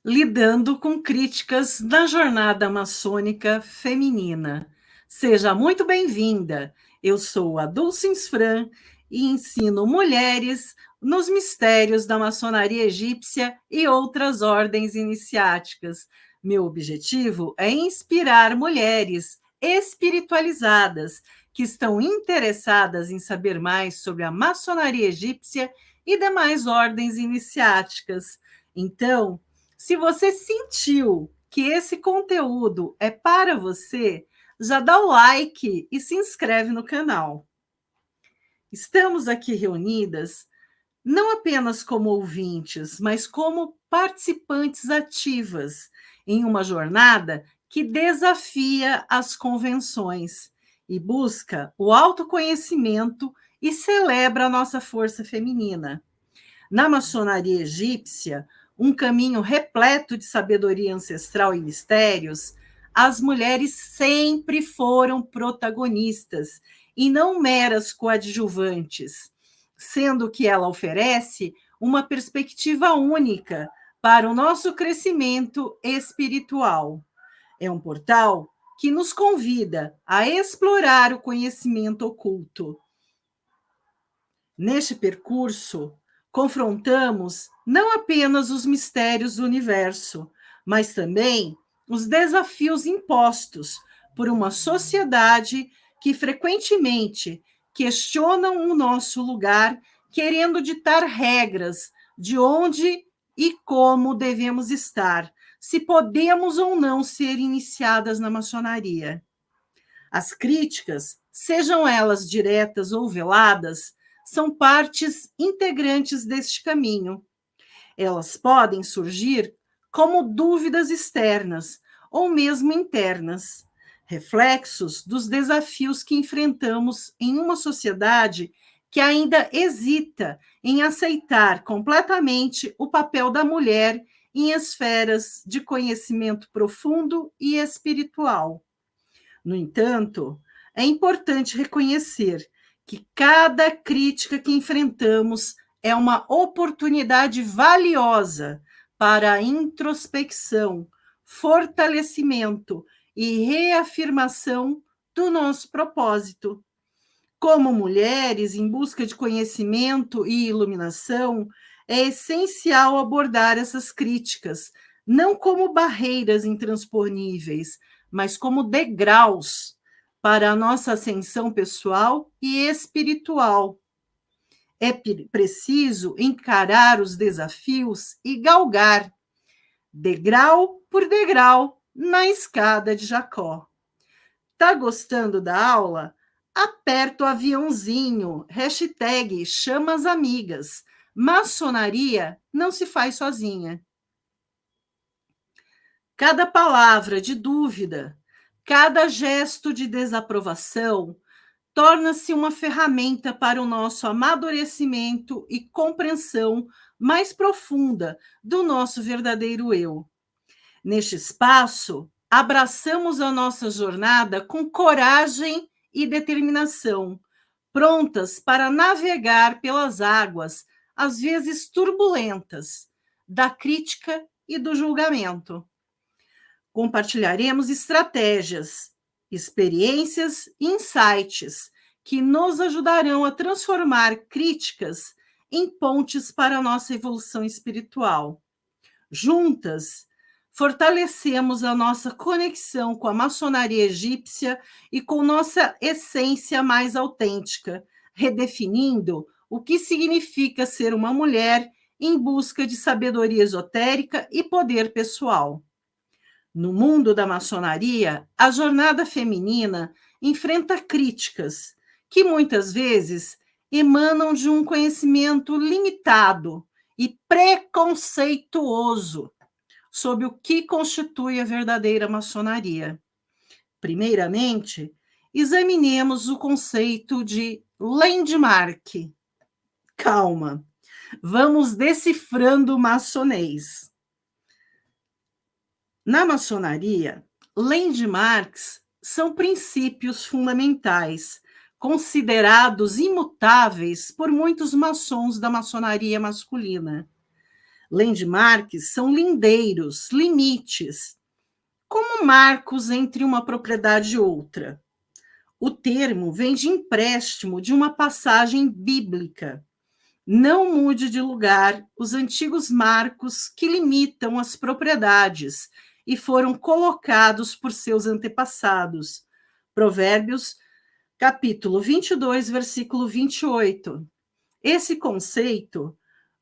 Lidando com críticas na jornada maçônica feminina. Seja muito bem-vinda. Eu sou a Dulcins Fran e ensino mulheres nos mistérios da maçonaria egípcia e outras ordens iniciáticas. Meu objetivo é inspirar mulheres espiritualizadas que estão interessadas em saber mais sobre a maçonaria egípcia e demais ordens iniciáticas. Então, se você sentiu que esse conteúdo é para você, já dá o like e se inscreve no canal. Estamos aqui reunidas não apenas como ouvintes, mas como participantes ativas em uma jornada que desafia as convenções e busca o autoconhecimento e celebra a nossa força feminina. Na maçonaria egípcia, um caminho repleto de sabedoria ancestral e mistérios, as mulheres sempre foram protagonistas e não meras coadjuvantes, sendo que ela oferece uma perspectiva única para o nosso crescimento espiritual. É um portal que nos convida a explorar o conhecimento oculto. Neste percurso, confrontamos não apenas os mistérios do universo, mas também os desafios impostos por uma sociedade que frequentemente questionam o nosso lugar, querendo ditar regras de onde e como devemos estar, se podemos ou não ser iniciadas na maçonaria. As críticas, sejam elas diretas ou veladas, são partes integrantes deste caminho. Elas podem surgir como dúvidas externas ou mesmo internas, reflexos dos desafios que enfrentamos em uma sociedade que ainda hesita em aceitar completamente o papel da mulher em esferas de conhecimento profundo e espiritual. No entanto, é importante reconhecer que cada crítica que enfrentamos é uma oportunidade valiosa para a introspecção, fortalecimento e reafirmação do nosso propósito. Como mulheres em busca de conhecimento e iluminação, é essencial abordar essas críticas, não como barreiras intransponíveis, mas como degraus para a nossa ascensão pessoal e espiritual. É preciso encarar os desafios e galgar, degrau por degrau, na escada de Jacó. Tá gostando da aula? Aperta o aviãozinho, hashtag chama as amigas. Maçonaria não se faz sozinha. Cada palavra de dúvida, cada gesto de desaprovação torna-se uma ferramenta para o nosso amadurecimento e compreensão mais profunda do nosso verdadeiro eu. Neste espaço, abraçamos a nossa jornada com coragem e determinação, prontas para navegar pelas águas, às vezes turbulentas, da crítica e do julgamento. Compartilharemos estratégias, experiências e insights que nos ajudarão a transformar críticas em pontes para a nossa evolução espiritual. Juntas, fortalecemos a nossa conexão com a maçonaria egípcia e com nossa essência mais autêntica, redefinindo o que significa ser uma mulher em busca de sabedoria esotérica e poder pessoal. No mundo da maçonaria, a jornada feminina enfrenta críticas que muitas vezes emanam de um conhecimento limitado e preconceituoso sobre o que constitui a verdadeira maçonaria. Primeiramente, examinemos o conceito de landmark. Calma, vamos decifrando o maçonês. Na maçonaria, landmarks são princípios fundamentais, considerados imutáveis por muitos maçons da maçonaria masculina. Landmarks são lindeiros, limites, como marcos entre uma propriedade e outra. O termo vem de empréstimo de uma passagem bíblica. Não mude de lugar os antigos marcos que limitam as propriedades e foram colocados por seus antepassados. Provérbios, capítulo 22, versículo 28. Esse conceito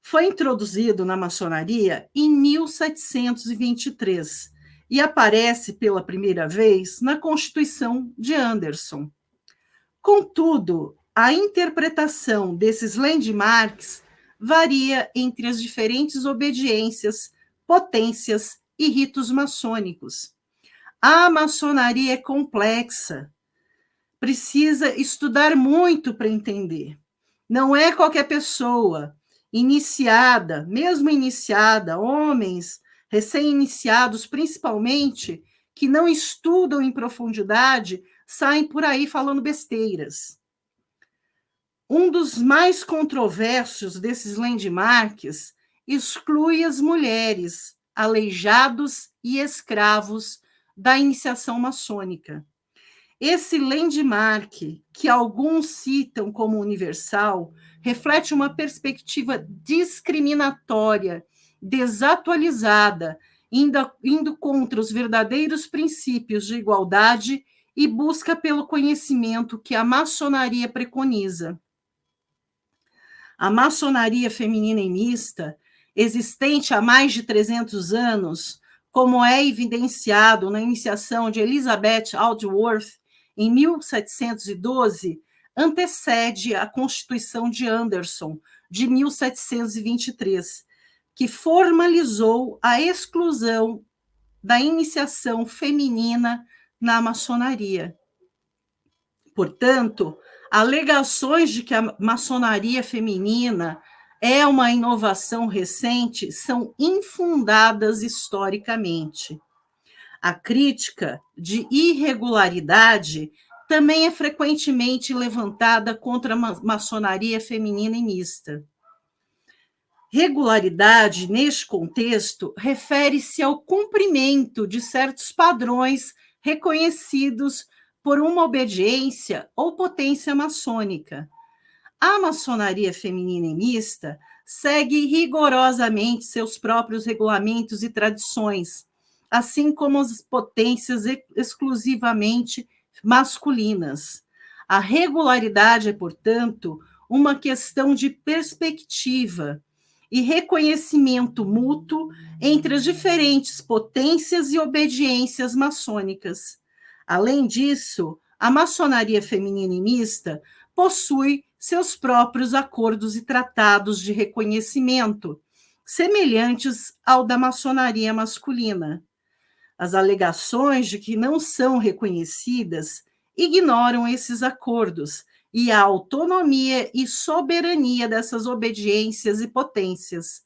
foi introduzido na maçonaria em 1723 e aparece pela primeira vez na Constituição de Anderson. Contudo, a interpretação desses landmarks varia entre as diferentes obediências, potências e ritos maçônicos. A maçonaria é complexa, precisa estudar muito para entender. Não é qualquer pessoa iniciada, mesmo iniciada, homens recém-iniciados principalmente, que não estudam em profundidade, saem por aí falando besteiras. Um dos mais controversos desses landmarks exclui as mulheres, aleijados e escravos da iniciação maçônica. Esse landmark, que alguns citam como universal, reflete uma perspectiva discriminatória, desatualizada, indo contra os verdadeiros princípios de igualdade e busca pelo conhecimento que a maçonaria preconiza. A maçonaria feminina e mista, existente há mais de 300 anos, como é evidenciado na iniciação de Elizabeth Aldworth, em 1712, antecede a Constituição de Anderson, de 1723, que formalizou a exclusão da iniciação feminina na maçonaria. Portanto, alegações de que a maçonaria feminina é uma inovação recente são infundadas historicamente. A crítica de irregularidade também é frequentemente levantada contra a maçonaria feminina e mista. Regularidade, neste contexto, refere-se ao cumprimento de certos padrões reconhecidos por uma obediência ou potência maçônica. A maçonaria feminina e mista segue rigorosamente seus próprios regulamentos e tradições, assim como as potências exclusivamente masculinas. A regularidade é, portanto, uma questão de perspectiva e reconhecimento mútuo entre as diferentes potências e obediências maçônicas. Além disso, a maçonaria feminina e mista possui seus próprios acordos e tratados de reconhecimento, semelhantes ao da maçonaria masculina. As alegações de que não são reconhecidas ignoram esses acordos e a autonomia e soberania dessas obediências e potências,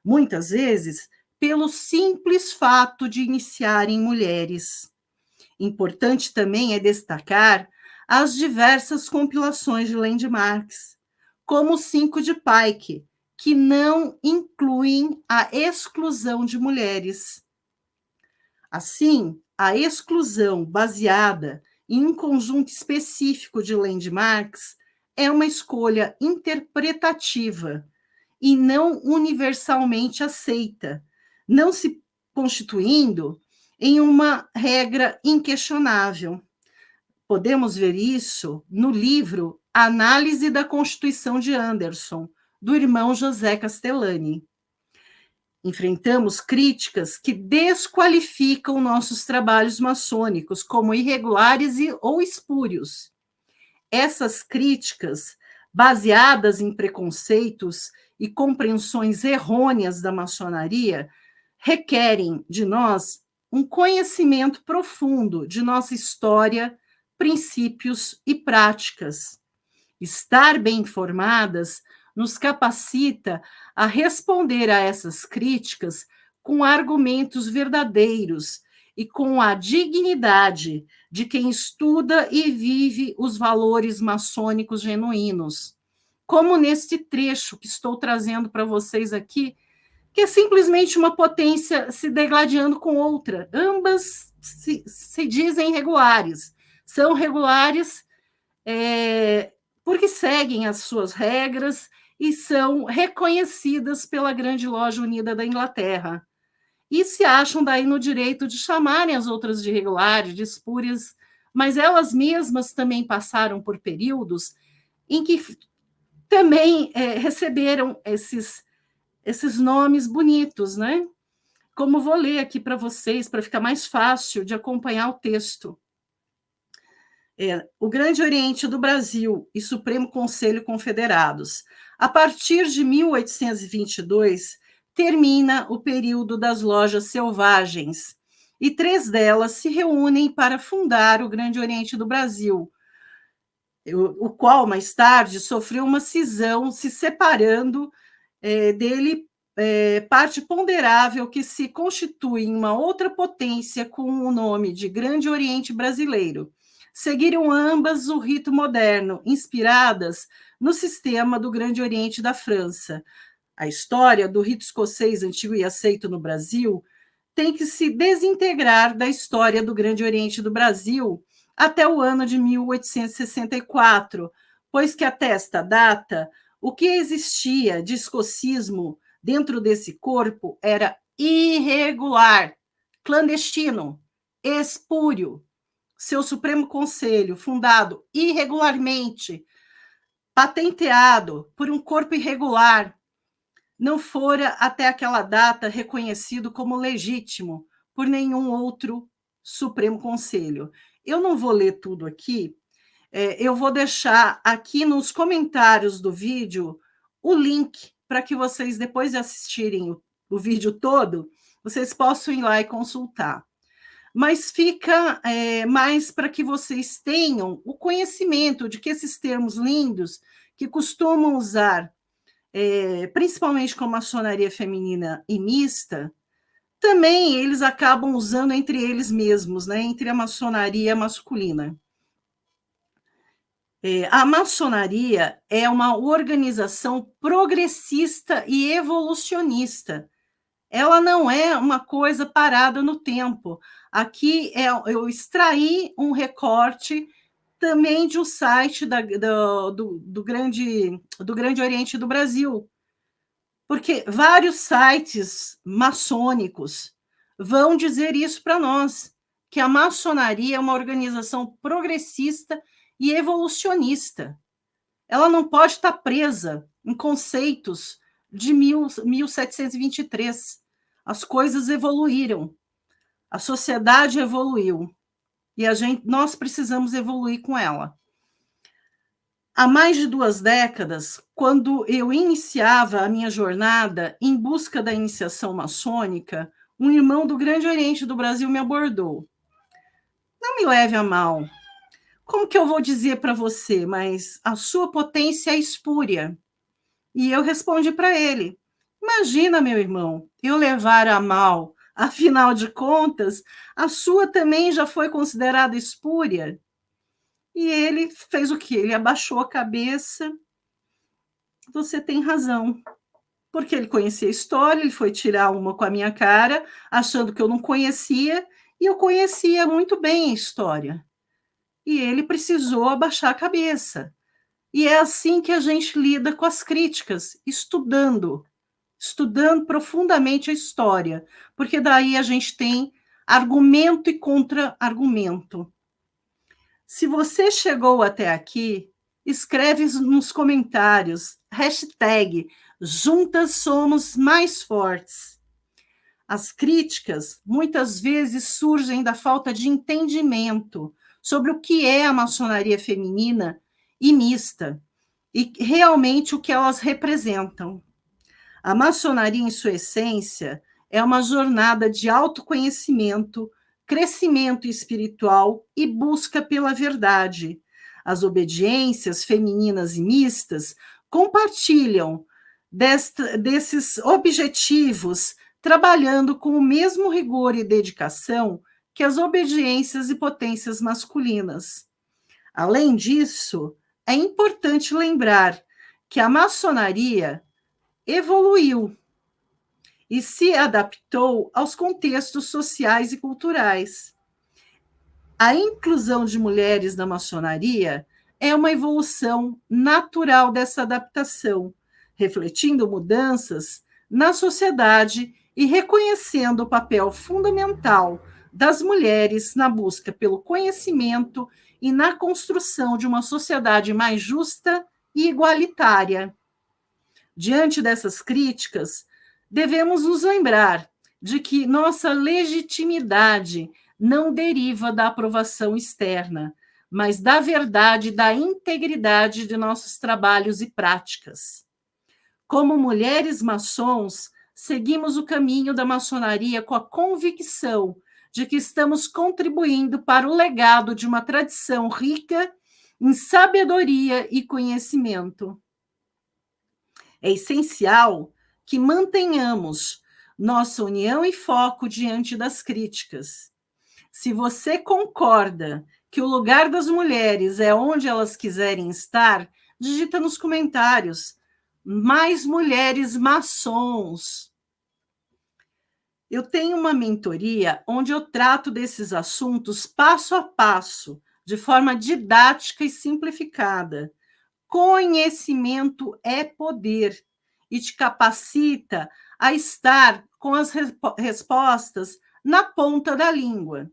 muitas vezes pelo simples fato de iniciarem mulheres. Importante também é destacar as diversas compilações de landmarks, como o 5 de Pike, que não incluem a exclusão de mulheres. Assim, a exclusão baseada em um conjunto específico de landmarks é uma escolha interpretativa e não universalmente aceita, não se constituindo em uma regra inquestionável. Podemos ver isso no livro Análise da Constituição de Anderson, do irmão José Castellani. Enfrentamos críticas que desqualificam nossos trabalhos maçônicos como irregulares ou espúrios. Essas críticas, baseadas em preconceitos e compreensões errôneas da maçonaria, requerem de nós um conhecimento profundo de nossa história, princípios e práticas. Estar bem informadas nos capacita a responder a essas críticas com argumentos verdadeiros e com a dignidade de quem estuda e vive os valores maçônicos genuínos. Como neste trecho que estou trazendo para vocês aqui, que é simplesmente uma potência se degladiando com outra. Ambas se dizem regulares. São regulares porque seguem as suas regras e são reconhecidas pela Grande Loja Unida da Inglaterra. E se acham daí no direito de chamarem as outras de regulares, de espúrias, mas elas mesmas também passaram por períodos em que também receberam esses nomes bonitos, né? Como vou ler aqui para vocês, para ficar mais fácil de acompanhar o texto. O Grande Oriente do Brasil e Supremo Conselho Confederados. A partir de 1822, termina o período das lojas selvagens, e 3 delas se reúnem para fundar o Grande Oriente do Brasil, o qual, mais tarde, sofreu uma cisão, se separando dele parte ponderável que se constitui em uma outra potência com o nome de Grande Oriente Brasileiro. Seguiram ambas o rito moderno, inspiradas no sistema do Grande Oriente da França. A história do rito escocês antigo e aceito no Brasil tem que se desintegrar da história do Grande Oriente do Brasil até o ano de 1864, pois que até esta data o que existia de escocismo dentro desse corpo era irregular, clandestino, espúrio. Seu Supremo Conselho, fundado irregularmente, patenteado por um corpo irregular, não fora até aquela data reconhecido como legítimo por nenhum outro Supremo Conselho. Eu não vou ler tudo aqui, eu vou deixar aqui nos comentários do vídeo o link para que vocês, depois de assistirem o vídeo todo, vocês possam ir lá e consultar. Mas fica mais para que vocês tenham o conhecimento de que esses termos lindos que costumam usar, principalmente com a maçonaria feminina e mista, também eles acabam usando entre eles mesmos, né, entre a maçonaria masculina. A maçonaria é uma organização progressista e evolucionista. Ela não é uma coisa parada no tempo. Aqui eu extraí um recorte também de um site do Grande Oriente do Brasil, porque vários sites maçônicos vão dizer isso para nós, que a maçonaria é uma organização progressista e evolucionista. Ela não pode estar presa em conceitos de 1723. As coisas evoluíram, a sociedade evoluiu, e nós precisamos evoluir com ela. Há mais de 2 décadas, quando eu iniciava a minha jornada em busca da iniciação maçônica, um irmão do Grande Oriente do Brasil me abordou. Não me leve a mal. Como que eu vou dizer para você, mas a sua potência é espúria? E eu respondi para ele: imagina, meu irmão, eu levar a mal. Afinal de contas, a sua também já foi considerada espúria. E ele fez o quê? Ele abaixou a cabeça. Você tem razão. Porque ele conhecia a história, ele foi tirar uma com a minha cara, achando que eu não conhecia, e eu conhecia muito bem a história. E ele precisou abaixar a cabeça. E é assim que a gente lida com as críticas, estudando profundamente a história, porque daí a gente tem argumento e contra-argumento. Se você chegou até aqui, escreve nos comentários, hashtag Juntas Somos Mais Fortes. As críticas muitas vezes surgem da falta de entendimento sobre o que é a maçonaria feminina e mista, e realmente o que elas representam. A maçonaria, em sua essência, é uma jornada de autoconhecimento, crescimento espiritual e busca pela verdade. As obediências femininas e mistas compartilham desses objetivos, trabalhando com o mesmo rigor e dedicação que as obediências e potências masculinas. Além disso, é importante lembrar que a maçonaria evoluiu e se adaptou aos contextos sociais e culturais. A inclusão de mulheres na maçonaria é uma evolução natural dessa adaptação, refletindo mudanças na sociedade e reconhecendo o papel fundamental das mulheres na busca pelo conhecimento e na construção de uma sociedade mais justa e igualitária. Diante dessas críticas, devemos nos lembrar de que nossa legitimidade não deriva da aprovação externa, mas da verdade e da integridade de nossos trabalhos e práticas. Como mulheres maçons, seguimos o caminho da maçonaria com a convicção de que estamos contribuindo para o legado de uma tradição rica em sabedoria e conhecimento. É essencial que mantenhamos nossa união e foco diante das críticas. Se você concorda que o lugar das mulheres é onde elas quiserem estar, digita nos comentários. Mais mulheres maçons. Eu tenho uma mentoria onde eu trato desses assuntos passo a passo, de forma didática e simplificada. Conhecimento é poder e te capacita a estar com as respostas na ponta da língua.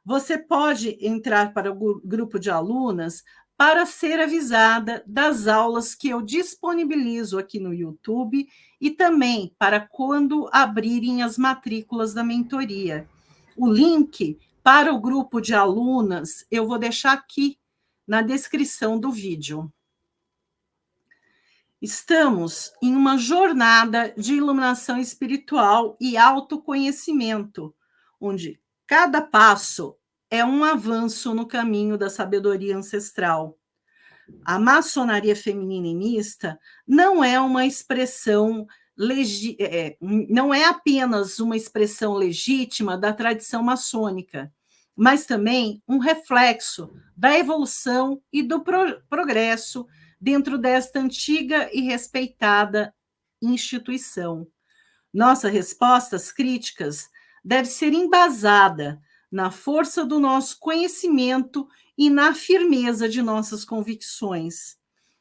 Você pode entrar para o grupo de alunas para ser avisada das aulas que eu disponibilizo aqui no YouTube e também para quando abrirem as matrículas da mentoria. O link para o grupo de alunas eu vou deixar aqui na descrição do vídeo. Estamos em uma jornada de iluminação espiritual e autoconhecimento, onde cada passo é um avanço no caminho da sabedoria ancestral. A maçonaria feminina e mista não é uma expressão, não é apenas uma expressão legítima da tradição maçônica, mas também um reflexo da evolução e do progresso dentro desta antiga e respeitada instituição. Nossa resposta às críticas deve ser embasada na força do nosso conhecimento e na firmeza de nossas convicções.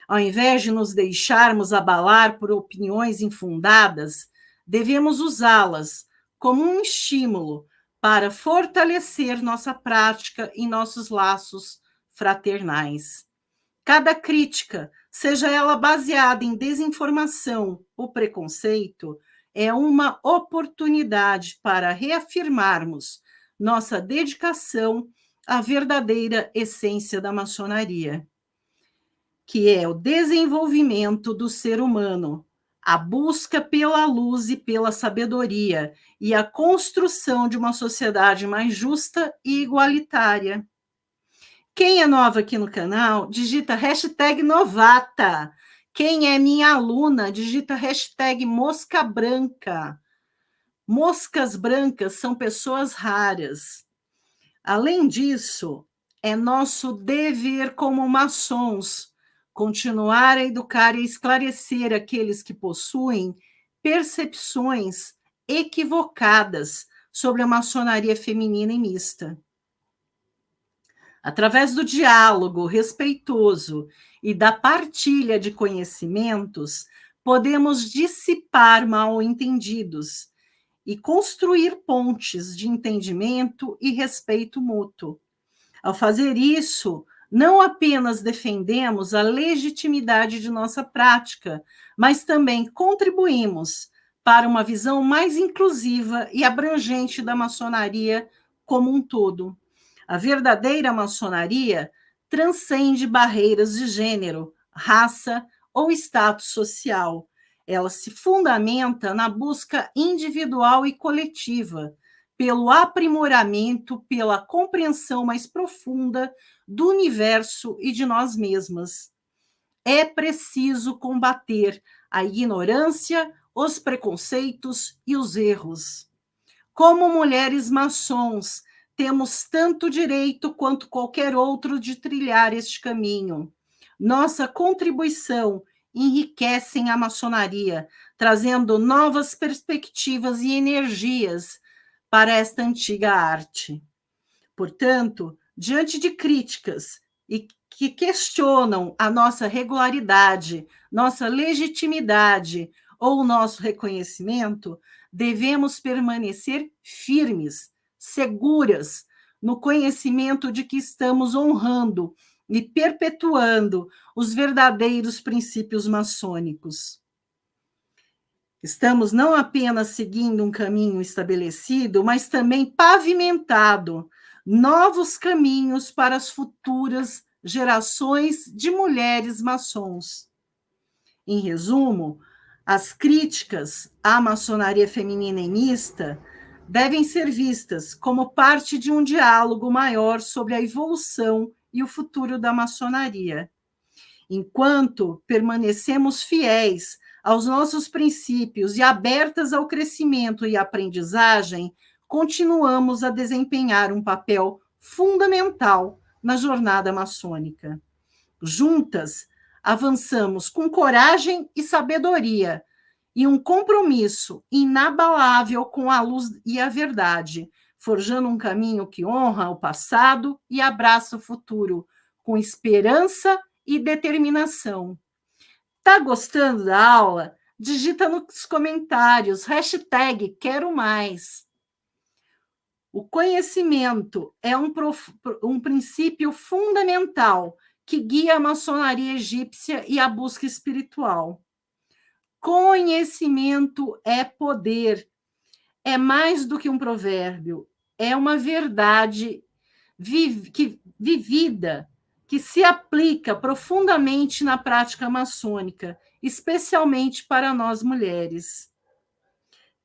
Ao invés de nos deixarmos abalar por opiniões infundadas, devemos usá-las como um estímulo para fortalecer nossa prática e nossos laços fraternais. Cada crítica, seja ela baseada em desinformação ou preconceito, é uma oportunidade para reafirmarmos nossa dedicação à verdadeira essência da maçonaria, que é o desenvolvimento do ser humano, a busca pela luz e pela sabedoria e a construção de uma sociedade mais justa e igualitária. Quem é nova aqui no canal, digita hashtag novata. Quem é minha aluna, digita hashtag mosca branca. Moscas brancas são pessoas raras. Além disso, é nosso dever como maçons continuar a educar e esclarecer aqueles que possuem percepções equivocadas sobre a maçonaria feminina e mista. Através do diálogo respeitoso e da partilha de conhecimentos, podemos dissipar mal-entendidos e construir pontes de entendimento e respeito mútuo. Ao fazer isso, não apenas defendemos a legitimidade de nossa prática, mas também contribuímos para uma visão mais inclusiva e abrangente da maçonaria como um todo. A verdadeira maçonaria transcende barreiras de gênero, raça ou status social. Ela se fundamenta na busca individual e coletiva, pelo aprimoramento, pela compreensão mais profunda do universo e de nós mesmas. É preciso combater a ignorância, os preconceitos e os erros. Como mulheres maçons, temos tanto direito quanto qualquer outro de trilhar este caminho. Nossa contribuição enriquecem a maçonaria, trazendo novas perspectivas e energias para esta antiga arte. Portanto, diante de críticas e que questionam a nossa regularidade, nossa legitimidade ou nosso reconhecimento, devemos permanecer firmes, seguras, no conhecimento de que estamos honrando e perpetuando os verdadeiros princípios maçônicos. Estamos não apenas seguindo um caminho estabelecido, mas também pavimentado novos caminhos para as futuras gerações de mulheres maçons. Em resumo, as críticas à maçonaria feminina e mista devem ser vistas como parte de um diálogo maior sobre a evolução e o futuro da maçonaria. Enquanto permanecemos fiéis aos nossos princípios e abertas ao crescimento e aprendizagem, continuamos a desempenhar um papel fundamental na jornada maçônica. Juntas, avançamos com coragem e sabedoria e um compromisso inabalável com a luz e a verdade, forjando um caminho que honra o passado e abraça o futuro, com esperança e determinação. Tá gostando da aula? Digita nos comentários, hashtag quero mais. O conhecimento é um princípio fundamental que guia a maçonaria egípcia e a busca espiritual. Conhecimento é poder, é mais do que um provérbio, é uma verdade vivida, que se aplica profundamente na prática maçônica, especialmente para nós mulheres,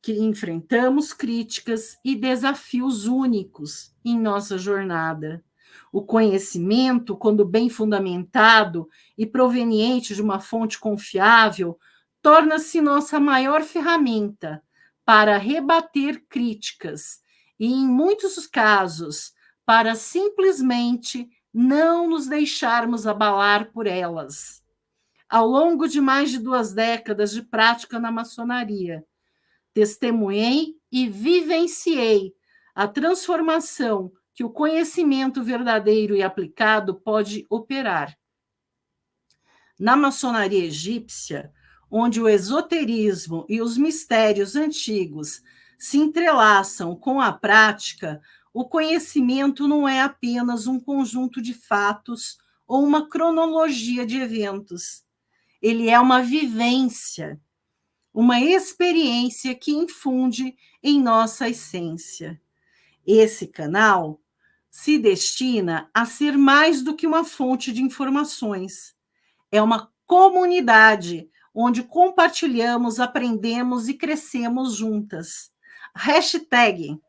que enfrentamos críticas e desafios únicos em nossa jornada. O conhecimento, quando bem fundamentado e proveniente de uma fonte confiável, torna-se nossa maior ferramenta para rebater críticas e, em muitos casos, para simplesmente não nos deixarmos abalar por elas. Ao longo de mais de 2 décadas de prática na maçonaria, testemunhei e vivenciei a transformação que o conhecimento verdadeiro e aplicado pode operar. Na maçonaria egípcia, onde o esoterismo e os mistérios antigos se entrelaçam com a prática, o conhecimento não é apenas um conjunto de fatos ou uma cronologia de eventos. Ele é uma vivência, uma experiência que infunde em nossa essência. Esse canal se destina a ser mais do que uma fonte de informações. É uma comunidade onde compartilhamos, aprendemos e crescemos juntas. Hashtag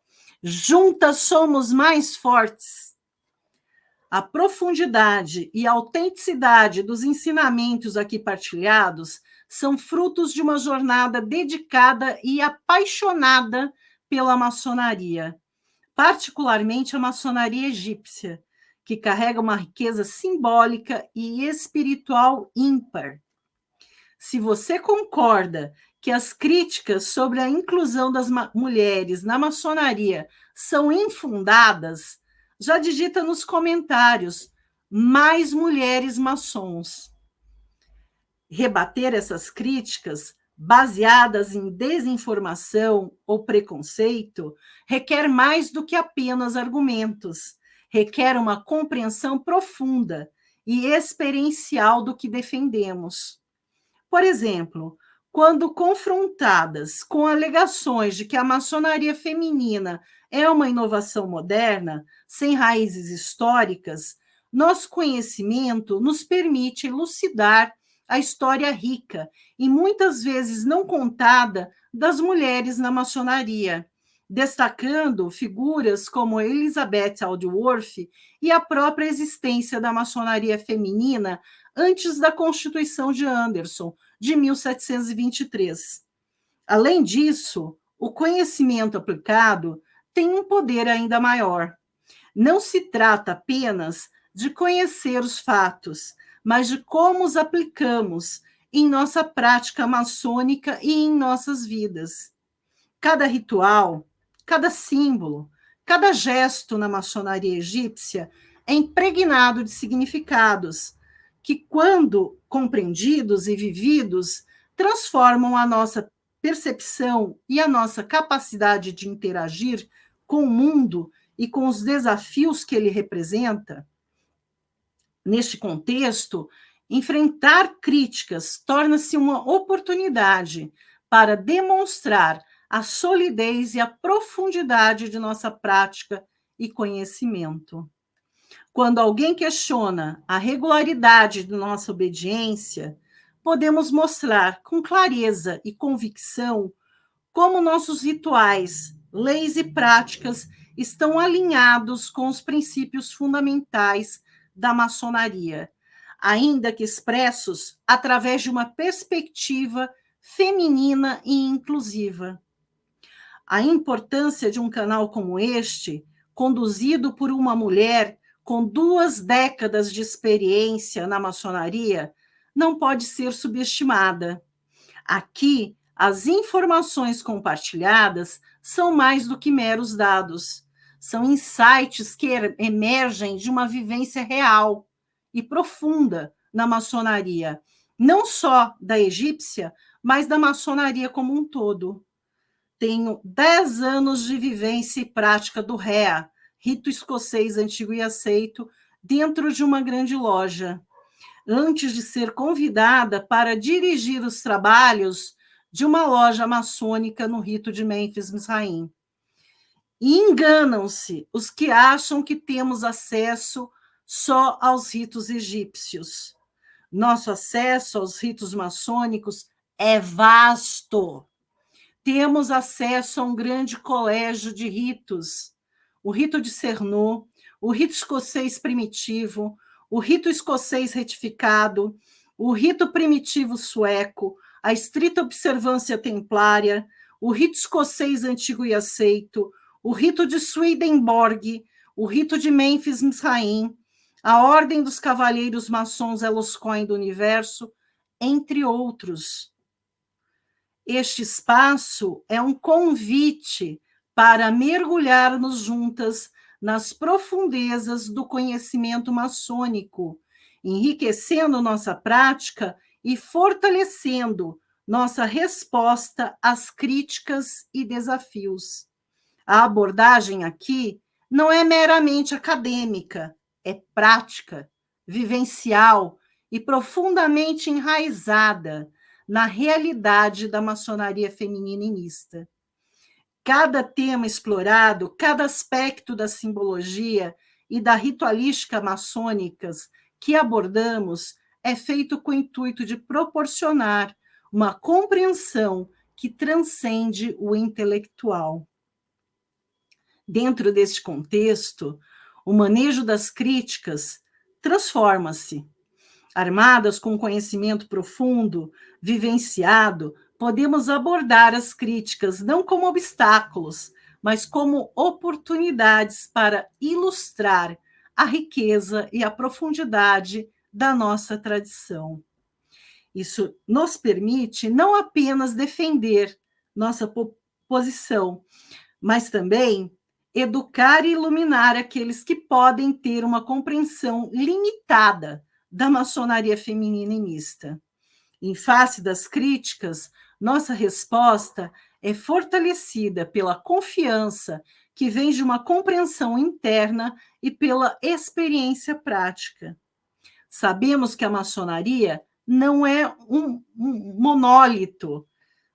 Juntas somos mais fortes. A profundidade e a autenticidade dos ensinamentos aqui partilhados são frutos de uma jornada dedicada e apaixonada pela maçonaria, particularmente a maçonaria egípcia, que carrega uma riqueza simbólica e espiritual ímpar. Se você concorda que as críticas sobre a inclusão das mulheres na maçonaria são infundadas, já digita nos comentários mais mulheres maçons. Rebater essas críticas baseadas em desinformação ou preconceito requer mais do que apenas argumentos, requer uma compreensão profunda e experiencial do que defendemos. Por exemplo, quando confrontadas com alegações de que a maçonaria feminina é uma inovação moderna, sem raízes históricas, nosso conhecimento nos permite elucidar a história rica e muitas vezes não contada das mulheres na maçonaria, destacando figuras como Elizabeth Aldworth e a própria existência da maçonaria feminina antes da Constituição de Anderson, de 1723. Além disso, o conhecimento aplicado tem um poder ainda maior. Não se trata apenas de conhecer os fatos, mas de como os aplicamos em nossa prática maçônica e em nossas vidas. Cada ritual, cada símbolo, cada gesto na maçonaria egípcia é impregnado de significados que, quando compreendidos e vividos, transformam a nossa percepção e a nossa capacidade de interagir com o mundo e com os desafios que ele representa. Neste contexto, enfrentar críticas torna-se uma oportunidade para demonstrar a solidez e a profundidade de nossa prática e conhecimento. Quando alguém questiona a regularidade de nossa obediência, podemos mostrar com clareza e convicção como nossos rituais, leis e práticas estão alinhados com os princípios fundamentais da maçonaria, ainda que expressos através de uma perspectiva feminina e inclusiva. A importância de um canal como este, conduzido por uma mulher com 2 décadas de experiência na maçonaria, não pode ser subestimada. Aqui, as informações compartilhadas são mais do que meros dados. São insights que emergem de uma vivência real e profunda na maçonaria, não só da egípcia, mas da maçonaria como um todo. Tenho 10 anos de vivência e prática do REA, Rito Escocês Antigo e Aceito, dentro de uma grande loja, antes de ser convidada para dirigir os trabalhos de uma loja maçônica no rito de Mênfis Misraim. E enganam-se os que acham que temos acesso só aos ritos egípcios. Nosso acesso aos ritos maçônicos é vasto. Temos acesso a um grande colégio de ritos, o rito de Cernô, o rito escocês primitivo, o rito escocês retificado, o rito primitivo sueco, a estrita observância templária, o rito escocês antigo e aceito, o rito de Swedenborg, o rito de Mênfis Misraim, a Ordem dos Cavalheiros Maçons Eloscoin do Universo, entre outros. Este espaço é um convite para mergulharmos juntas nas profundezas do conhecimento maçônico, enriquecendo nossa prática e fortalecendo nossa resposta às críticas e desafios. A abordagem aqui não é meramente acadêmica, é prática, vivencial e profundamente enraizada na realidade da maçonaria feminina e mista. Cada tema explorado, cada aspecto da simbologia e da ritualística maçônicas que abordamos é feito com o intuito de proporcionar uma compreensão que transcende o intelectual. Dentro deste contexto, o manejo das críticas transforma-se. Armadas com conhecimento profundo, vivenciado, podemos abordar as críticas não como obstáculos, mas como oportunidades para ilustrar a riqueza e a profundidade da nossa tradição. Isso nos permite não apenas defender nossa posição, mas também educar e iluminar aqueles que podem ter uma compreensão limitada da maçonaria feminina e mista. Em face das críticas, nossa resposta é fortalecida pela confiança que vem de uma compreensão interna e pela experiência prática. Sabemos que a maçonaria não é um monólito,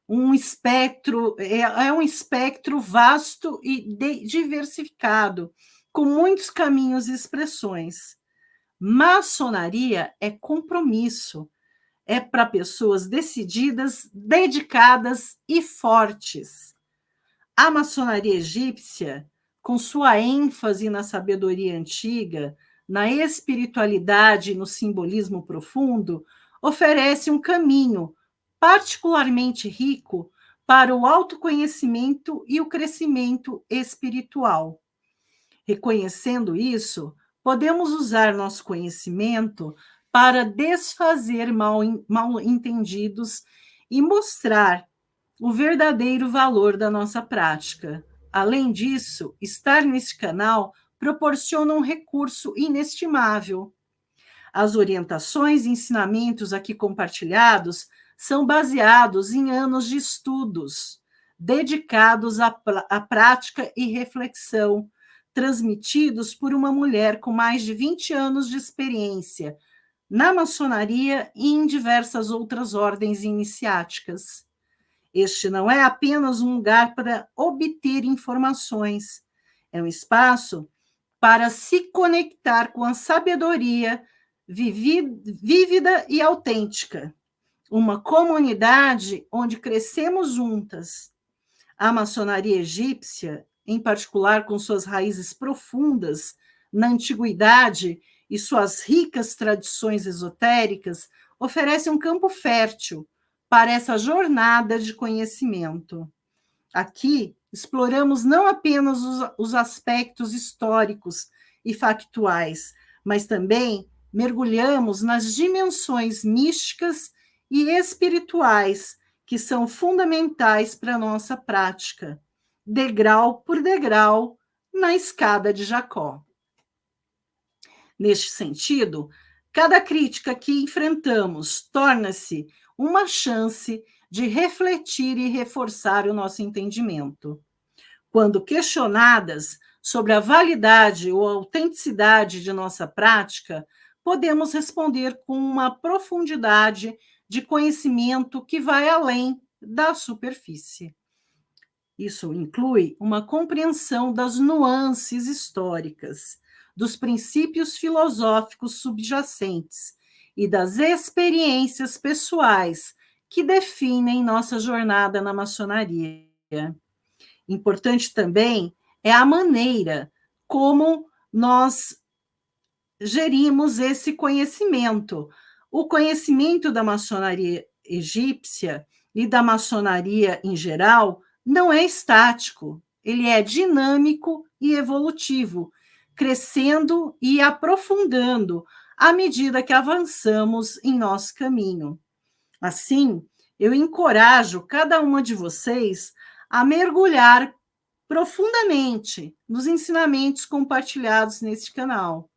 um espectro, é um espectro vasto e diversificado, com muitos caminhos e expressões. Maçonaria é compromisso, é para pessoas decididas, dedicadas e fortes. A maçonaria egípcia, com sua ênfase na sabedoria antiga, na espiritualidade e no simbolismo profundo, oferece um caminho particularmente rico para o autoconhecimento e o crescimento espiritual. Reconhecendo isso, podemos usar nosso conhecimento para desfazer mal-entendidos e mostrar o verdadeiro valor da nossa prática. Além disso, estar neste canal proporciona um recurso inestimável. As orientações e ensinamentos aqui compartilhados são baseados em anos de estudos, dedicados à prática e reflexão, transmitidos por uma mulher com mais de 20 anos de experiência na maçonaria e em diversas outras ordens iniciáticas. Este não é apenas um lugar para obter informações, é um espaço para se conectar com a sabedoria vívida e autêntica. Uma comunidade onde crescemos juntas. A maçonaria egípcia, em particular com suas raízes profundas na antiguidade e suas ricas tradições esotéricas, oferece um campo fértil para essa jornada de conhecimento. Aqui, exploramos não apenas os aspectos históricos e factuais, mas também mergulhamos nas dimensões místicas e espirituais que são fundamentais para a nossa prática, degrau por degrau, na escada de Jacó. Neste sentido, cada crítica que enfrentamos torna-se uma chance de refletir e reforçar o nosso entendimento. Quando questionadas sobre a validade ou a autenticidade de nossa prática, podemos responder com uma profundidade de conhecimento que vai além da superfície. Isso inclui uma compreensão das nuances históricas, dos princípios filosóficos subjacentes e das experiências pessoais que definem nossa jornada na maçonaria. Importante também é a maneira como nós gerimos esse conhecimento. O conhecimento da maçonaria egípcia e da maçonaria em geral não é estático, ele é dinâmico e evolutivo, crescendo e aprofundando à medida que avançamos em nosso caminho. Assim, eu encorajo cada uma de vocês a mergulhar profundamente nos ensinamentos compartilhados neste canal.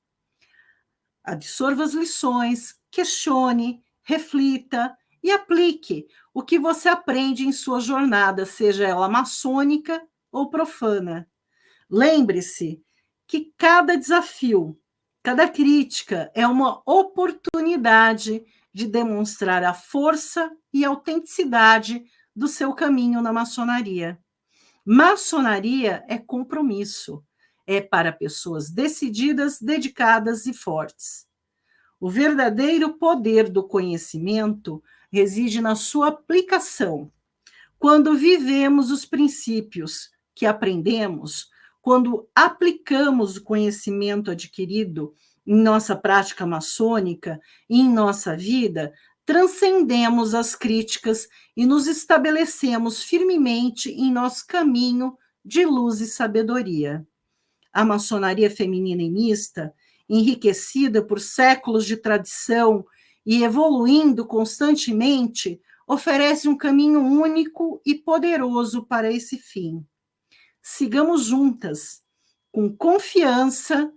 Absorva as lições, questione, reflita e aplique o que você aprende em sua jornada, seja ela maçônica ou profana. Lembre-se que cada desafio, cada crítica é uma oportunidade de demonstrar a força e a autenticidade do seu caminho na maçonaria. Maçonaria é compromisso, é para pessoas decididas, dedicadas e fortes. O verdadeiro poder do conhecimento reside na sua aplicação. Quando vivemos os princípios que aprendemos, quando aplicamos o conhecimento adquirido em nossa prática maçônica e em nossa vida, transcendemos as críticas e nos estabelecemos firmemente em nosso caminho de luz e sabedoria. A maçonaria feminina e mista, enriquecida por séculos de tradição e evoluindo constantemente, oferece um caminho único e poderoso para esse fim. Sigamos juntas, com confiança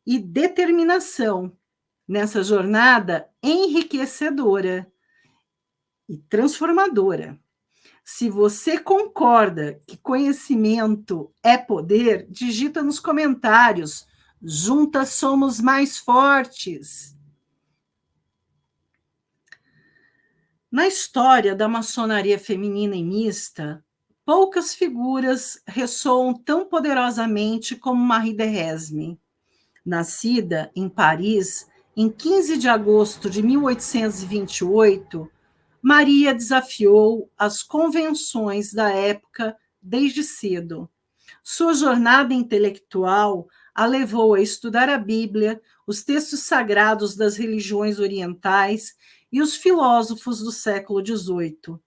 e determinação, nessa jornada enriquecedora e transformadora. Se você concorda que conhecimento é poder, digita nos comentários. Juntas somos mais fortes. Na história da maçonaria feminina e mista, poucas figuras ressoam tão poderosamente como Marie Thérèse. Nascida em Paris em 15 de agosto de 1828, Maria desafiou as convenções da época desde cedo. Sua jornada intelectual a levou a estudar a Bíblia, os textos sagrados das religiões orientais e os filósofos do século XVIII.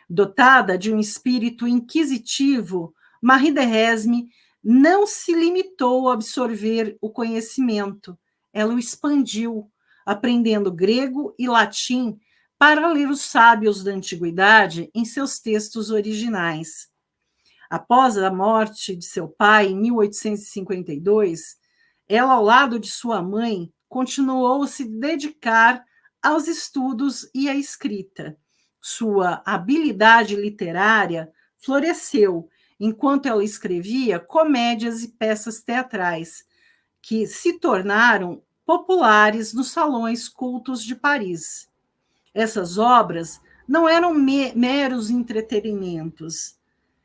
Dotada de um espírito inquisitivo, Marie Thérèse não se limitou a absorver o conhecimento, ela o expandiu, aprendendo grego e latim para ler os sábios da antiguidade em seus textos originais. Após a morte de seu pai, em 1852, ela, ao lado de sua mãe, continuou a se dedicar aos estudos e à escrita. Sua habilidade literária floresceu enquanto ela escrevia comédias e peças teatrais, que se tornaram populares nos salões cultos de Paris. Essas obras não eram meros entretenimentos,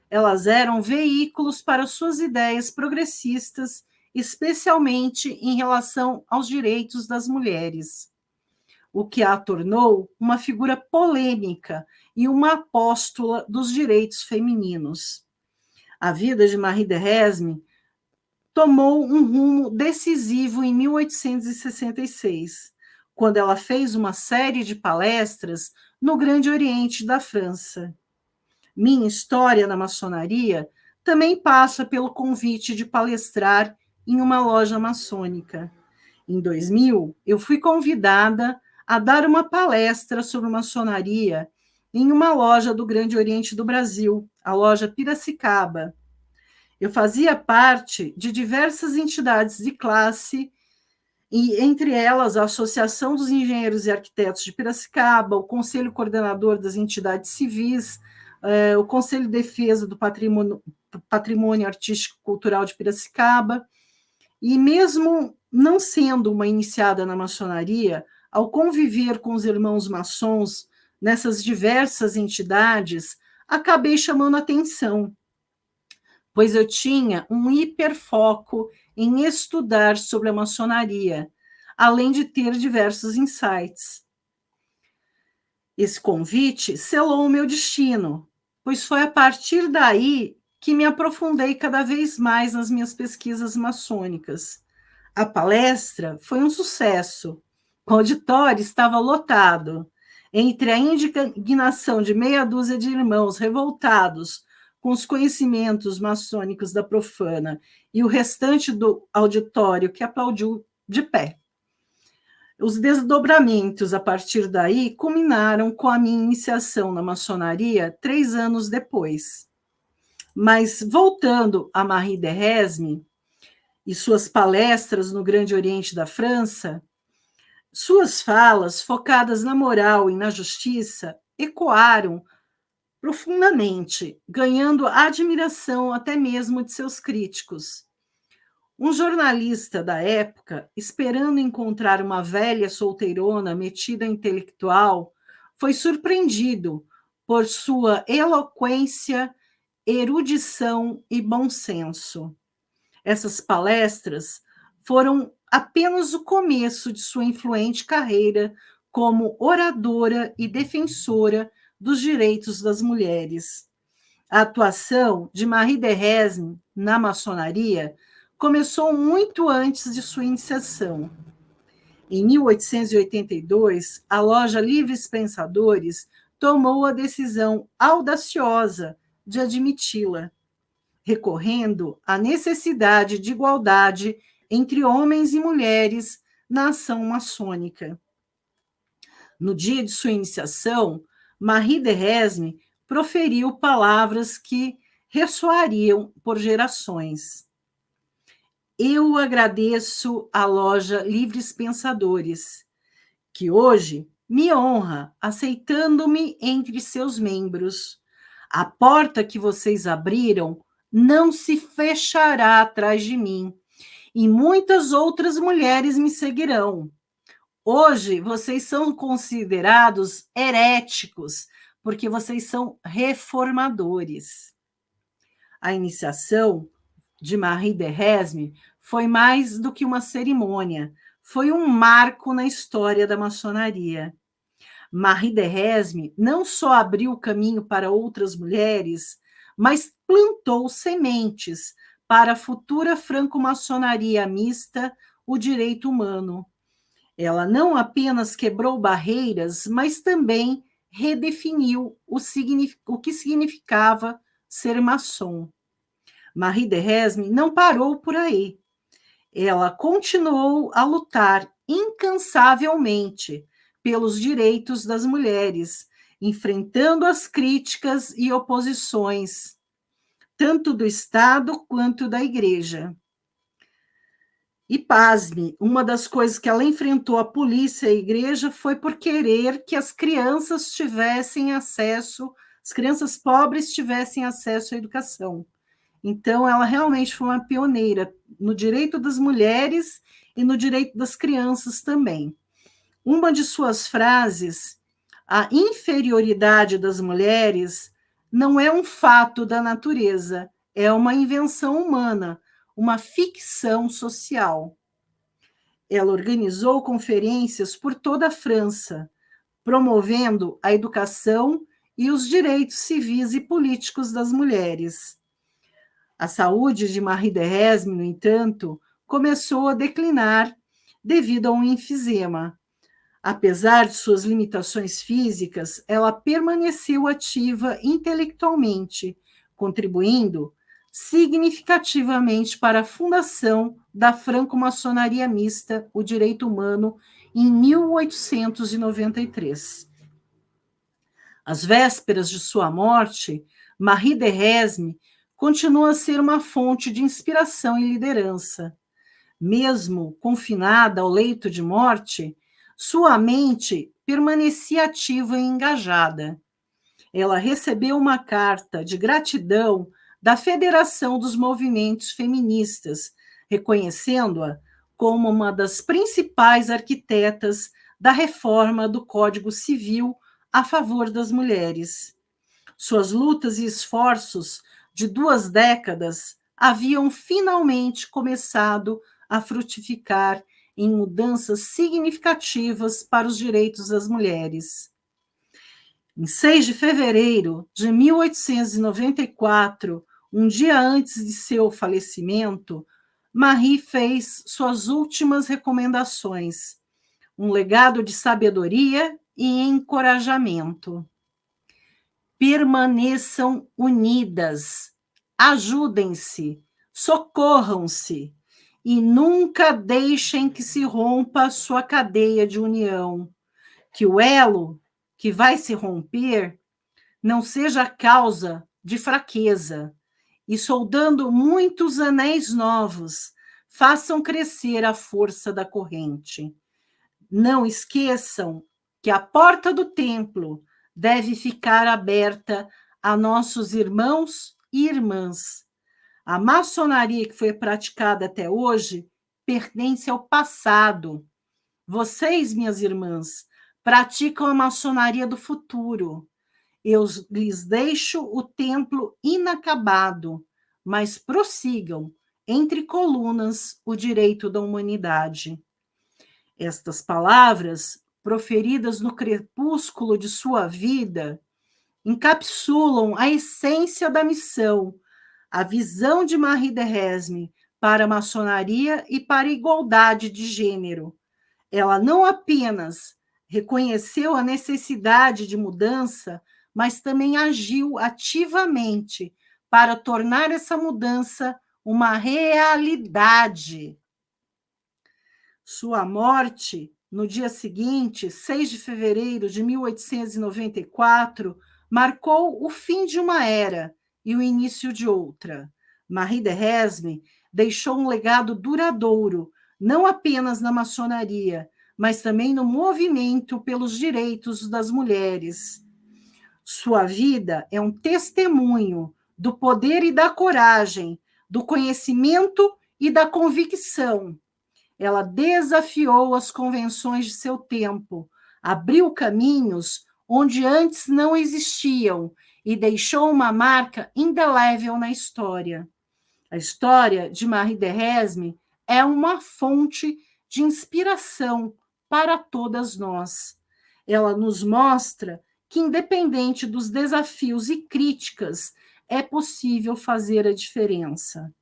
elas eram veículos para suas ideias progressistas, especialmente em relação aos direitos das mulheres, o que a tornou uma figura polêmica e uma apóstola dos direitos femininos. A vida de Marie Thérèse tomou um rumo decisivo em 1866, quando ela fez uma série de palestras no Grande Oriente da França. Minha história na maçonaria também passa pelo convite de palestrar em uma loja maçônica. Em 2000, eu fui convidada a dar uma palestra sobre maçonaria em uma loja do Grande Oriente do Brasil, a loja Piracicaba. Eu fazia parte de diversas entidades de classe, e entre elas a Associação dos Engenheiros e Arquitetos de Piracicaba, o Conselho Coordenador das Entidades Civis, o Conselho de Defesa do Patrimônio Artístico e Cultural de Piracicaba, e mesmo não sendo uma iniciada na maçonaria, ao conviver com os irmãos maçons nessas diversas entidades, acabei chamando atenção, pois eu tinha um hiperfoco em estudar sobre a maçonaria, além de ter diversos insights. Esse convite selou o meu destino, pois foi a partir daí que me aprofundei cada vez mais nas minhas pesquisas maçônicas. A palestra foi um sucesso. O auditório estava lotado. Entre a indignação de meia dúzia de irmãos revoltados com os conhecimentos maçônicos da profana e o restante do auditório que aplaudiu de pé. Os desdobramentos a partir daí culminaram com a minha iniciação na maçonaria 3 anos depois. Mas, voltando a Marie Thérèse e suas palestras no Grande Oriente da França, suas falas focadas na moral e na justiça ecoaram profundamente, ganhando a admiração até mesmo de seus críticos. Um jornalista da época, esperando encontrar uma velha solteirona metida intelectual, foi surpreendido por sua eloquência, erudição e bom senso. Essas palestras foram apenas o começo de sua influente carreira como oradora e defensora dos direitos das mulheres. A atuação de Marie Thérèse na maçonaria começou muito antes de sua iniciação. Em 1882, a loja Livres Pensadores tomou a decisão audaciosa de admiti-la, recorrendo à necessidade de igualdade entre homens e mulheres na ação maçônica. No dia de sua iniciação, Marie Thérèse proferiu palavras que ressoariam por gerações. Eu agradeço à loja Livres Pensadores, que hoje me honra aceitando-me entre seus membros. A porta que vocês abriram não se fechará atrás de mim, e muitas outras mulheres me seguirão. Hoje, vocês são considerados heréticos, porque vocês são reformadores. A iniciação de Marie Thérèse foi mais do que uma cerimônia, foi um marco na história da maçonaria. Marie Thérèse não só abriu o caminho para outras mulheres, mas plantou sementes para a futura franco-maçonaria mista, o direito humano. Ela não apenas quebrou barreiras, mas também redefiniu o que significava ser maçom. Marie Thérèse não parou por aí. Ela continuou a lutar incansavelmente pelos direitos das mulheres, enfrentando as críticas e oposições, tanto do Estado quanto da Igreja. E pasme, uma das coisas que ela enfrentou a polícia e a igreja foi por querer que as crianças tivessem acesso, as crianças pobres tivessem acesso à educação. Então, ela realmente foi uma pioneira no direito das mulheres e no direito das crianças também. Uma de suas frases, a inferioridade das mulheres não é um fato da natureza, é uma invenção humana, uma ficção social. Ela organizou conferências por toda a França, promovendo a educação e os direitos civis e políticos das mulheres. A saúde de Marie Thérèse, no entanto, começou a declinar devido a um enfisema. Apesar de suas limitações físicas, ela permaneceu ativa intelectualmente, contribuindo significativamente para a fundação da franco-maçonaria mista, o direito humano, em 1893. Às vésperas de sua morte, Marie Thérèse continua a ser uma fonte de inspiração e liderança. Mesmo confinada ao leito de morte, sua mente permanecia ativa e engajada. Ela recebeu uma carta de gratidão da Federação dos Movimentos Feministas, reconhecendo-a como uma das principais arquitetas da reforma do Código Civil a favor das mulheres. Suas lutas e esforços de 2 décadas haviam finalmente começado a frutificar em mudanças significativas para os direitos das mulheres. Em 6 de fevereiro de 1894, um dia antes de seu falecimento, Marie fez suas últimas recomendações, um legado de sabedoria e encorajamento. Permaneçam unidas, ajudem-se, socorram-se e nunca deixem que se rompa sua cadeia de união, que o elo que vai se romper não seja causa de fraqueza, e soldando muitos anéis novos, façam crescer a força da corrente. Não esqueçam que a porta do templo deve ficar aberta a nossos irmãos e irmãs. A maçonaria que foi praticada até hoje pertence ao passado. Vocês, minhas irmãs, praticam a maçonaria do futuro. Eu lhes deixo o templo inacabado, mas prossigam entre colunas o direito da humanidade. Estas palavras, proferidas no crepúsculo de sua vida, encapsulam a essência da missão, a visão de Marie Thérèse para a maçonaria e para a igualdade de gênero. Ela não apenas reconheceu a necessidade de mudança, mas também agiu ativamente para tornar essa mudança uma realidade. Sua morte, no dia seguinte, 6 de fevereiro de 1894, marcou o fim de uma era e o início de outra. Marie Thérèse deixou um legado duradouro, não apenas na maçonaria, mas também no movimento pelos direitos das mulheres. Sua vida é um testemunho do poder e da coragem, do conhecimento e da convicção. Ela desafiou as convenções de seu tempo, abriu caminhos onde antes não existiam e deixou uma marca indelével na história. A história de Marie Thérèse é uma fonte de inspiração para todas nós. Ela nos mostra que, independente dos desafios e críticas, é possível fazer a diferença.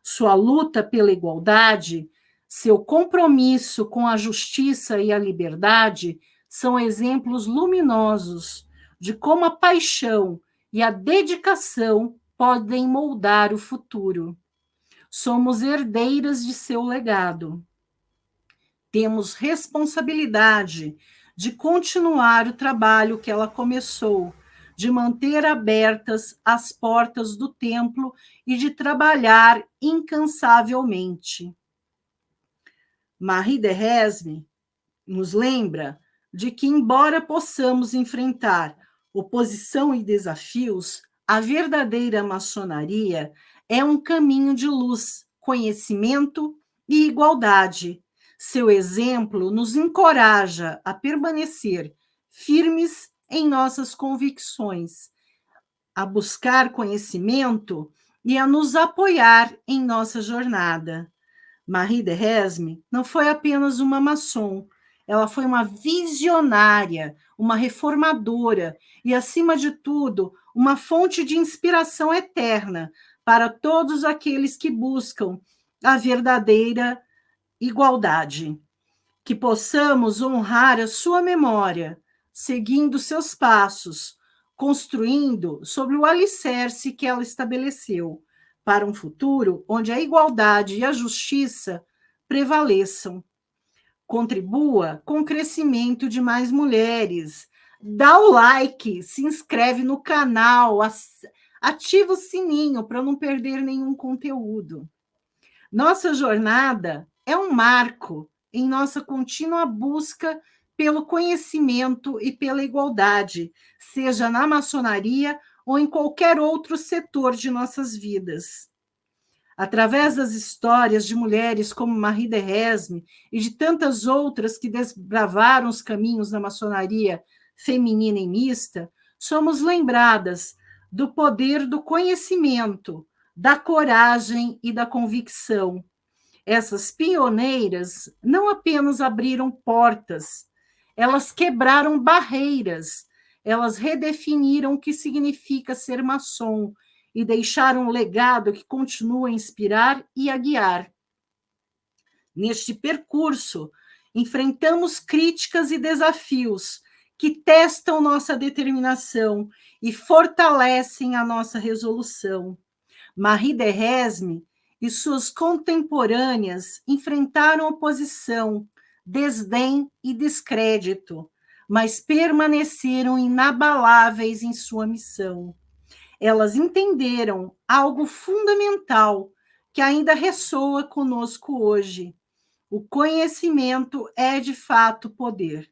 Sua luta pela igualdade, seu compromisso com a justiça e a liberdade são exemplos luminosos de como a paixão e a dedicação podem moldar o futuro. Somos herdeiras de seu legado. Temos responsabilidade de continuar o trabalho que ela começou, de manter abertas as portas do templo e de trabalhar incansavelmente. Marie Thérèse nos lembra de que, embora possamos enfrentar oposição e desafios, a verdadeira maçonaria é um caminho de luz, conhecimento e igualdade. Seu exemplo nos encoraja a permanecer firmes em nossas convicções, a buscar conhecimento e a nos apoiar em nossa jornada. Marie Thérèse não foi apenas uma maçom, ela foi uma visionária, uma reformadora e, acima de tudo, uma fonte de inspiração eterna para todos aqueles que buscam a verdadeira igualdade. Que possamos honrar a sua memória, seguindo seus passos, construindo sobre o alicerce que ela estabeleceu, para um futuro onde a igualdade e a justiça prevaleçam. Contribua com o crescimento de mais mulheres. Dá o like, se inscreve no canal, ativa o sininho para não perder nenhum conteúdo. Nossa jornada é um marco em nossa contínua busca pelo conhecimento e pela igualdade, seja na maçonaria ou em qualquer outro setor de nossas vidas. Através das histórias de mulheres como Marie Thérèse e de tantas outras que desbravaram os caminhos da maçonaria feminina e mista, somos lembradas do poder do conhecimento, da coragem e da convicção. Essas pioneiras não apenas abriram portas, elas quebraram barreiras, elas redefiniram o que significa ser maçom e deixaram um legado que continua a inspirar e a guiar. Neste percurso, enfrentamos críticas e desafios que testam nossa determinação e fortalecem a nossa resolução. Marie Thérèse e suas contemporâneas enfrentaram oposição, desdém e descrédito, mas permaneceram inabaláveis em sua missão. Elas entenderam algo fundamental que ainda ressoa conosco hoje. O conhecimento é, de fato, poder.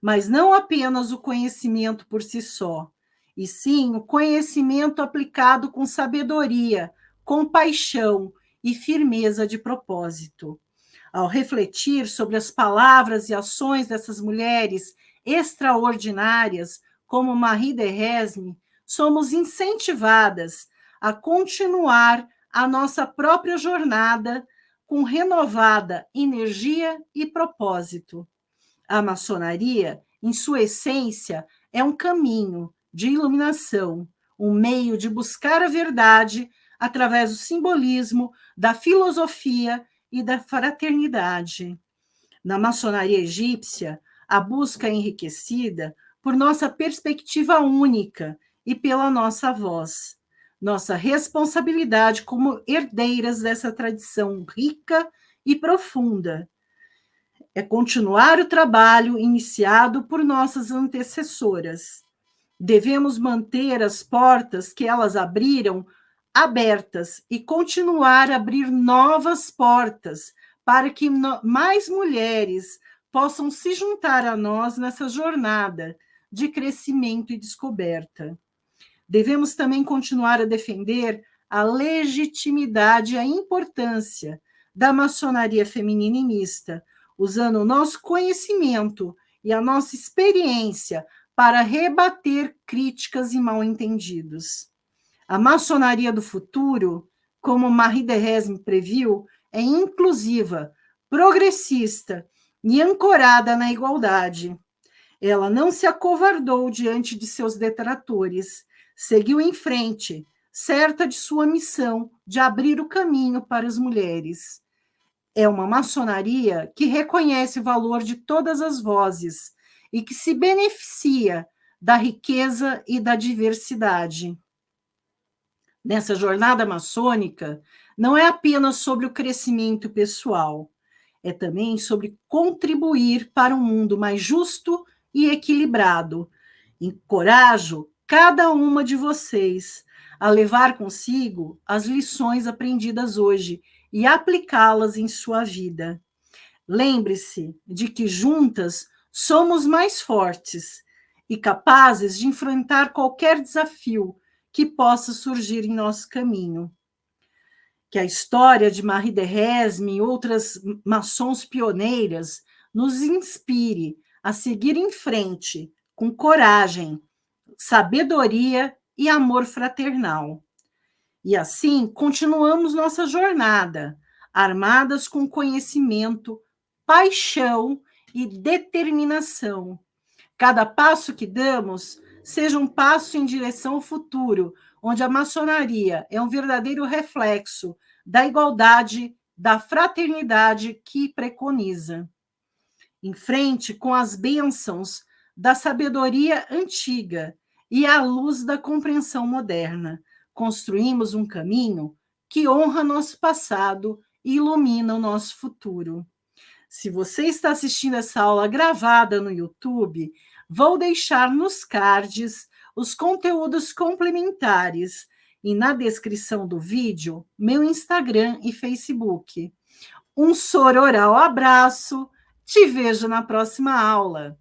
Mas não apenas o conhecimento por si só, e sim o conhecimento aplicado com sabedoria, compaixão e firmeza de propósito. Ao refletir sobre as palavras e ações dessas mulheres extraordinárias, como Marie Thérèse, somos incentivadas a continuar a nossa própria jornada com renovada energia e propósito. A maçonaria, em sua essência, é um caminho de iluminação, um meio de buscar a verdade através do simbolismo, da filosofia e da fraternidade. Na maçonaria egípcia, a busca é enriquecida por nossa perspectiva única e pela nossa voz. Nossa responsabilidade como herdeiras dessa tradição rica e profunda é continuar o trabalho iniciado por nossas antecessoras. Devemos manter as portas que elas abriram abertas e continuar a abrir novas portas para que mais mulheres possam se juntar a nós nessa jornada de crescimento e descoberta. Devemos também continuar a defender a legitimidade e a importância da maçonaria feminina e mista, usando o nosso conhecimento e a nossa experiência para rebater críticas e mal-entendidos. A maçonaria do futuro, como Marie Thérèse previu, é inclusiva, progressista e ancorada na igualdade. Ela não se acovardou diante de seus detratores, seguiu em frente, certa de sua missão de abrir o caminho para as mulheres. É uma maçonaria que reconhece o valor de todas as vozes e que se beneficia da riqueza e da diversidade. Nessa jornada maçônica, não é apenas sobre o crescimento pessoal, É também sobre contribuir para um mundo mais justo e equilibrado. Encorajo cada uma de vocês a levar consigo as lições aprendidas hoje e aplicá-las em sua vida. Lembre-se de que juntas somos mais fortes e capazes de enfrentar qualquer desafio que possa surgir em nosso caminho. Que a história de Marie Thérèse e outras maçons pioneiras nos inspire a seguir em frente com coragem, sabedoria e amor fraternal. E assim continuamos nossa jornada, armadas com conhecimento, paixão e determinação. Cada passo que damos seja um passo em direção ao futuro, onde a maçonaria é um verdadeiro reflexo da igualdade, da fraternidade que preconiza. Em frente com as bênçãos da sabedoria antiga e à luz da compreensão moderna, construímos um caminho que honra nosso passado e ilumina o nosso futuro. Se você está assistindo essa aula gravada no YouTube, vou deixar nos cards os conteúdos complementares e na descrição do vídeo meu Instagram e Facebook. Um sororal abraço, te vejo na próxima aula.